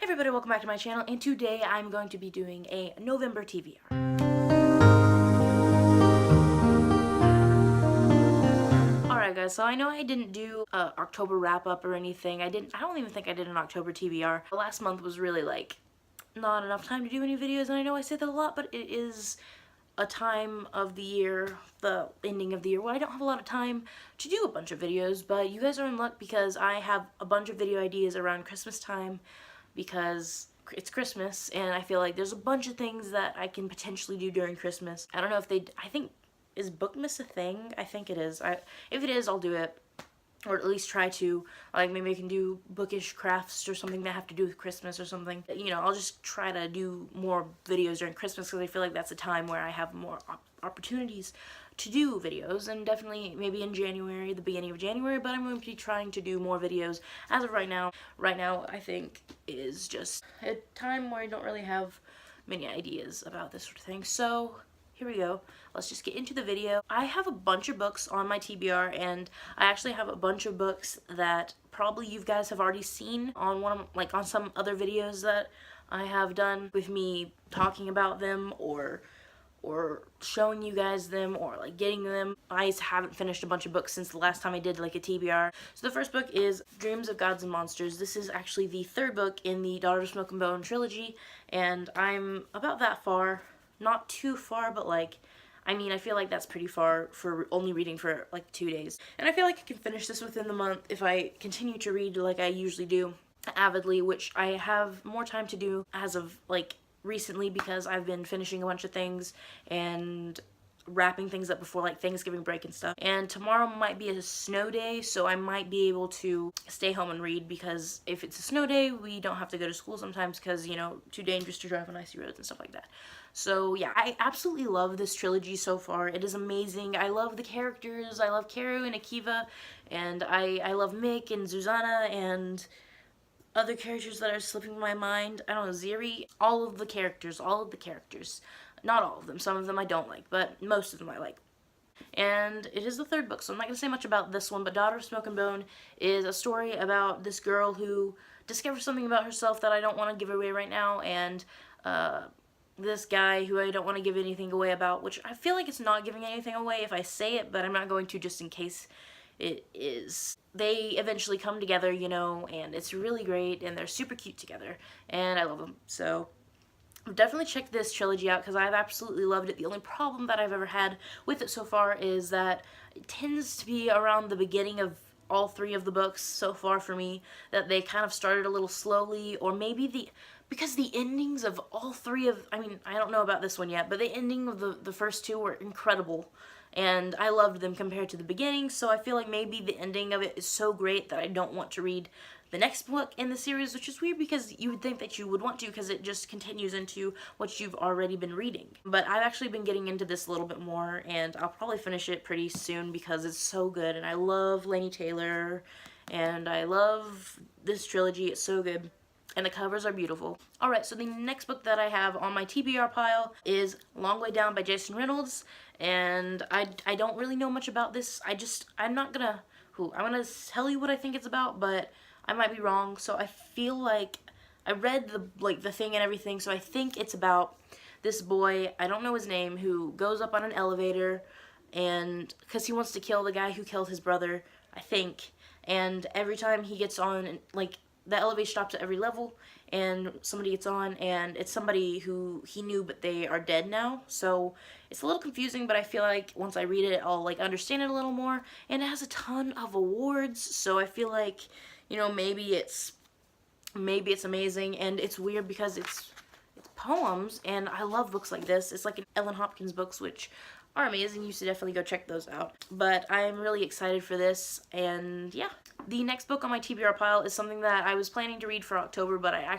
Everybody, welcome back to my channel, and today I'm going to be doing a November TBR. Alright guys, so I know I didn't do a October wrap-up or anything. I don't even think I did an October TBR. Last month was really like not enough time to do any videos, and I know I say that a lot, but it is a time of the year, the ending of the year, where I don't have a lot of time to do a bunch of videos, but you guys are in luck because I have a bunch of video ideas around Christmas time because it's Christmas, and I feel like there's a bunch of things that I can potentially do during Christmas. I don't know if I think, is Bookmas a thing? I think it is. If it is, I'll do it. Or at least try to. Like, maybe I can do bookish crafts or something that have to do with Christmas or something. You know, I'll just try to do more videos during Christmas because I feel like that's a time where I have more opportunities to do videos, and definitely maybe in January, the beginning of January, but I'm going to be trying to do more videos as of right now. Right now, I think, is just a time where I don't really have many ideas about this sort of thing. So here we go. Let's just get into the video. I have a bunch of books on my TBR, and I actually have a bunch of books that probably you guys have already seen on on some other videos that I have done with me talking about them or showing you guys them or like getting them. I haven't finished a bunch of books since the last time I did like a TBR. So the first book is Dreams of Gods and Monsters. This is actually the third book in the Daughter of Smoke and Bone trilogy, and I'm about that far. Not too far, but like, I mean, I feel like that's pretty far for only reading for like 2 days. And I feel like I can finish this within the month if I continue to read like I usually do avidly, which I have more time to do as of like recently because I've been finishing a bunch of things and wrapping things up before like Thanksgiving break and stuff. And tomorrow might be a snow day, so I might be able to stay home and read, because if it's a snow day, we don't have to go to school sometimes because, you know, too dangerous to drive on icy roads and stuff like that. So yeah, I absolutely love this trilogy so far. It is amazing. I love the characters. I love Karu and Akiva, and I love Mick and Zuzana and other characters that are slipping my mind. I don't know, Ziri, all of the characters. Not all of them, some of them I don't like, but most of them I like. And it is the third book, so I'm not going to say much about this one, but Daughter of Smoke and Bone is a story about this girl who discovers something about herself that I don't want to give away right now, and this guy who I don't want to give anything away about, which I feel like it's not giving anything away if I say it, but I'm not going to just in case it is. They eventually come together, you know, and it's really great, and they're super cute together, and I love them. So definitely check this trilogy out because I've absolutely loved it. The only problem that I've ever had with it so far is that it tends to be around the beginning of all three of the books so far for me that they kind of started a little slowly, or maybe because the endings of all three of, I mean, I don't know about this one yet, but the ending of the first two were incredible, and I loved them compared to the beginning, so I feel like maybe the ending of it is so great that I don't want to read the next book in the series, which is weird because you would think that you would want to, because it just continues into what you've already been reading. But I've actually been getting into this a little bit more, and I'll probably finish it pretty soon because it's so good, and I love Laini Taylor, and I love this trilogy. It's so good. And the covers are beautiful. Alright, so the next book that I have on my TBR pile is Long Way Down by Jason Reynolds. And I don't really know much about this. I'm gonna tell you what I think it's about, but I might be wrong. So I feel like I read the thing and everything, so I think it's about this boy, I don't know his name, who goes up on an elevator and because he wants to kill the guy who killed his brother, I think. And every time he gets on, like, the elevator stops at every level, and somebody gets on, and it's somebody who he knew, but they are dead now. So it's a little confusing, but I feel like once I read it, I'll like understand it a little more. And it has a ton of awards, so I feel like, you know, maybe it's amazing. And it's weird because it's poems, and I love books like this. It's like an Ellen Hopkins books, which are amazing. You should definitely go check those out. But I'm really excited for this, and yeah. The next book on my TBR pile is something that I was planning to read for October, but I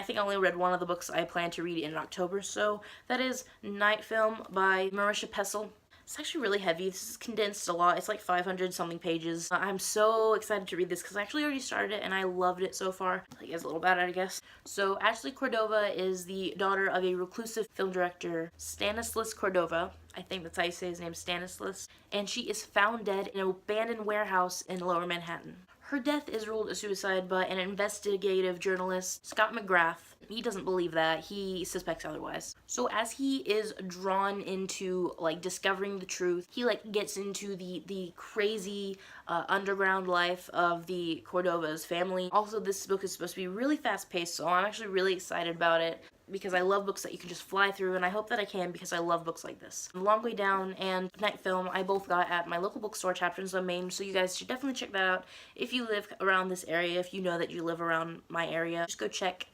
think I only read one of the books I planned to read in October, so that is Night Film by Marisha Pessl. It's actually really heavy. This is condensed a lot. It's like 500 something pages. I'm so excited to read this because I actually already started it and I loved it so far. Like, it's a little bad, I guess. So Ashley Cordova is the daughter of a reclusive film director, Stanislas Cordova. I think that's how you say his name, Stanislas. And she is found dead in an abandoned warehouse in Lower Manhattan. Her death is ruled a suicide by an investigative journalist, Scott McGrath. He doesn't believe that. He suspects otherwise. So as he is drawn into like discovering the truth, he like gets into the crazy underground life of the Cordova's family. Also, this book is supposed to be really fast paced, so I'm actually really excited about it because I love books that you can just fly through, and I hope that I can because I love books like this. The Long Way Down and Night Film I both got at my local bookstore, Chapters on Main, so you guys should definitely check that out if you live around this area, if you know that you live around my area. Just go check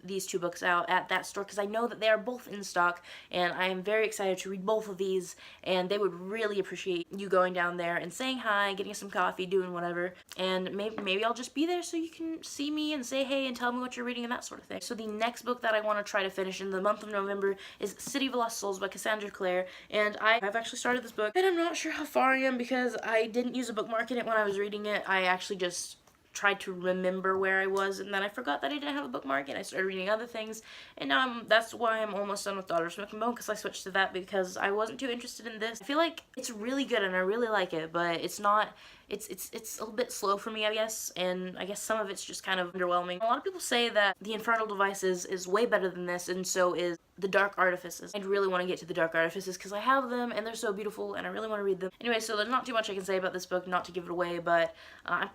these two books out at that store because I know that they are both in stock, and I am very excited to read both of these, and they would really appreciate you going down there and saying hi, getting some coffee, doing whatever, and maybe I'll just be there so you can see me and say hey and tell me what you're reading and that sort of thing. So the next book that I want to try to finish in the month of November is City of Lost Souls by Cassandra Clare, and I've actually started this book, and I'm not sure how far I am because I didn't use a bookmark in it when I was reading it. I actually just tried to remember where I was, and then I forgot that I didn't have a bookmark, and I started reading other things, and now that's why I'm almost done with Daughter of Smoke and Bone, because I switched to that because I wasn't too interested in this. I feel like it's really good and I really like it, but it's not, it's a little bit slow for me, I guess, and I guess some of it's just kind of underwhelming. A lot of people say that The Infernal Devices is way better than this, and so is The Dark Artifices. I really want to get to The Dark Artifices because I have them and they're so beautiful and I really want to read them. Anyway, so there's not too much I can say about this book, not to give it away, but I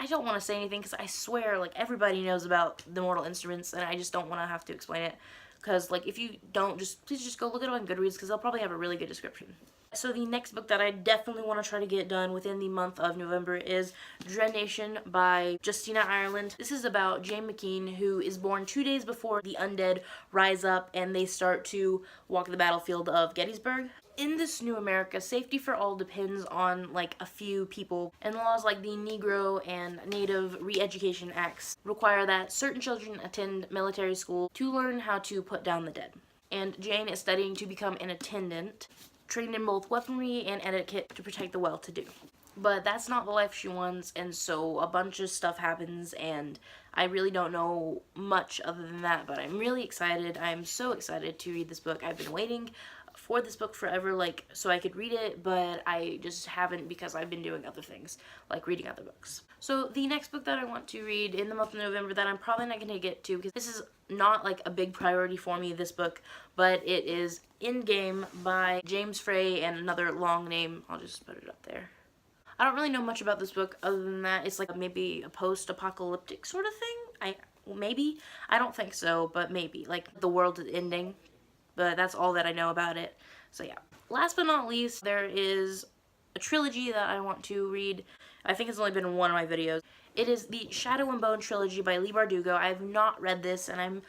don't want to say anything because I swear like everybody knows about the Mortal Instruments, and I just don't want to have to explain it because like if you don't, please just go look it up on Goodreads because they'll probably have a really good description. So the next book that I definitely want to try to get done within the month of November is Dread Nation by Justina Ireland. This is about Jane McKean, who is born 2 days before the undead rise up and they start to walk the battlefield of Gettysburg. In this new America, safety for all depends on like a few people, and laws like the Negro and Native Re-Education Acts require that certain children attend military school to learn how to put down the dead. And Jane is studying to become an attendant, trained in both weaponry and etiquette to protect the well-to-do. But that's not the life she wants, and so a bunch of stuff happens, and I really don't know much other than that, but I'm really excited. I'm so excited to read this book. I've been waiting for this book forever, like, so I could read it, but I just haven't because I've been doing other things, like reading other books. So the next book that I want to read in the month of November that I'm probably not going to get to because this is not like a big priority for me, this book, but it is Endgame by James Frey and another long name. I'll just put it up there. I don't really know much about this book other than that it's like maybe a post-apocalyptic sort of thing. Maybe. I don't think so, but maybe. Like the world is ending. But that's all that I know about it. So yeah. Last but not least, there is a trilogy that I want to read. I think it's only been in one of my videos. It is the Shadow and Bone trilogy by Leigh Bardugo. I have not read this, and I'm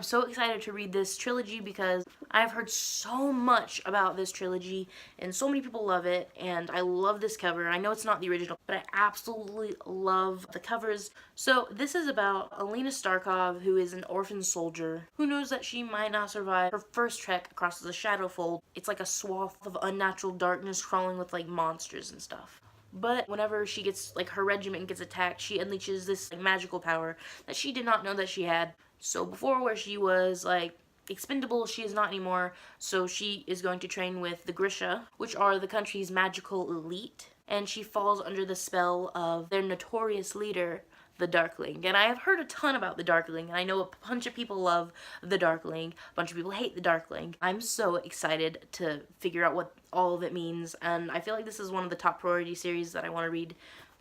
so excited to read this trilogy because I've heard so much about this trilogy, and so many people love it, and I love this cover. I know it's not the original, but I absolutely love the covers. So this is about Alina Starkov, who is an orphan soldier who knows that she might not survive her first trek across the Shadowfold. It's like a swath of unnatural darkness crawling with like monsters and stuff. But whenever she gets, like, her regiment gets attacked, she unleashes this like, magical power that she did not know that she had. So before, where she was, like, expendable, she is not anymore. So she is going to train with the Grisha, which are the country's magical elite. And she falls under the spell of their notorious leader, the Darkling. And I have heard a ton about the Darkling, and I know a bunch of people love the Darkling, a bunch of people hate the Darkling. I'm so excited to figure out what all of it means, and I feel like this is one of the top priority series that I want to read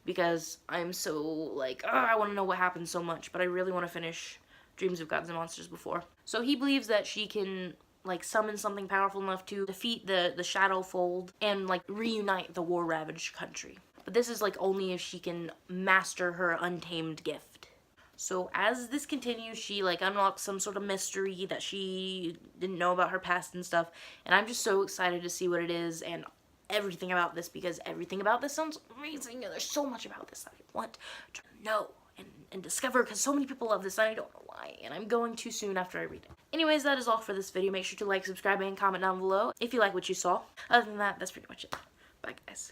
because I'm so like, I want to know what happens so much, but I really want to finish Dreams of Gods and Monsters before. So he believes that she can like summon something powerful enough to defeat the Shadowfold and like reunite the war-ravaged country. But this is like only if she can master her untamed gift. So as this continues, she like unlocks some sort of mystery that she didn't know about her past and stuff. And I'm just so excited to see what it is and everything about this because everything about this sounds amazing. And there's so much about this that I want to know and discover because so many people love this and I don't know why. And I'm going too soon after I read it. Anyways, that is all for this video. Make sure to like, subscribe, and comment down below if you like what you saw. Other than that, that's pretty much it. Bye, guys.